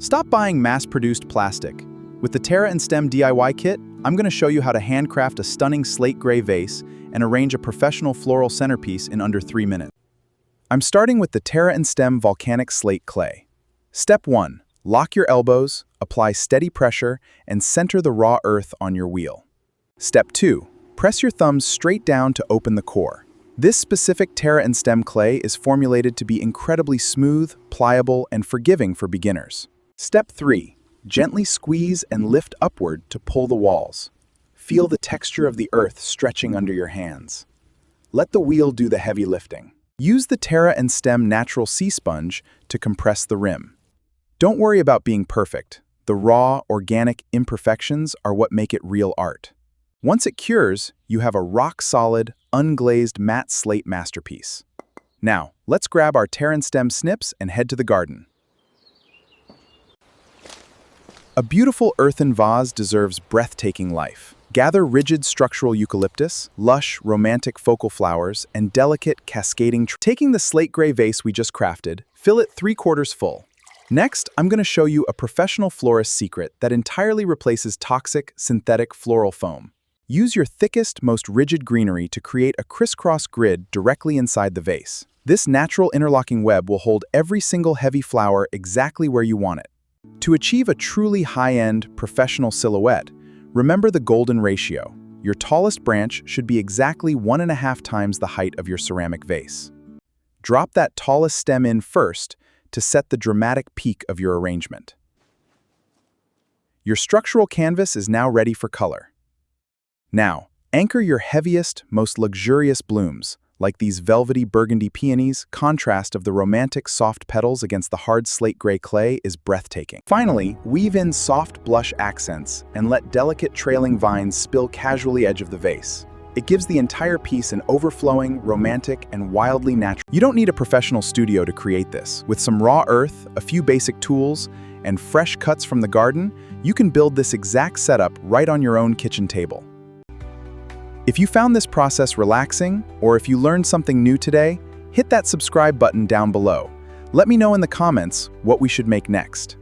Stop buying mass-produced plastic. With the Terra and Stem DIY kit, I'm going to show you how to handcraft a stunning slate-grey vase and arrange a professional floral centerpiece in under 3 minutes. I'm starting with the Terra and Stem volcanic slate clay. Step 1. Lock your elbows, apply steady pressure, and center the raw earth on your wheel. Step 2. Press your thumbs straight down to open the core. This specific Terra and Stem clay is formulated to be incredibly smooth, pliable, and forgiving for beginners. Step 3. Gently squeeze and lift upward to pull the walls. Feel the texture of the earth stretching under your hands. Let the wheel do the heavy lifting. Use the Terra and Stem natural sea sponge to compress the rim. Don't worry about being perfect. The raw, organic imperfections are what make it real art. Once it cures, you have a rock-solid, unglazed matte slate masterpiece. Now, let's grab our Terra and Stem snips and head to the garden. A beautiful earthen vase deserves breathtaking life. Gather rigid structural eucalyptus, lush, romantic focal flowers, and delicate, cascading Taking the slate-grey vase we just crafted, fill it 3/4 full. Next, I'm going to show you a professional florist secret that entirely replaces toxic, synthetic floral foam. Use your thickest, most rigid greenery to create a crisscross grid directly inside the vase. This natural interlocking web will hold every single heavy flower exactly where you want it. To achieve a truly high-end, professional silhouette, remember the golden ratio. Your tallest branch should be exactly 1.5 times the height of your ceramic vase. Drop that tallest stem in first to set the dramatic peak of your arrangement. Your structural canvas is now ready for color. Now, anchor your heaviest, most luxurious blooms, like these velvety burgundy peonies. Contrast of the romantic soft petals against the hard slate-grey clay is breathtaking. Finally, weave in soft blush accents and let delicate trailing vines spill casually edge of the vase. It gives the entire piece an overflowing, romantic, and wildly natural. You don't need a professional studio to create this. With some raw earth, a few basic tools, and fresh cuts from the garden, you can build this exact setup right on your own kitchen table. If you found this process relaxing, or if you learned something new today, hit that subscribe button down below. Let me know in the comments what we should make next.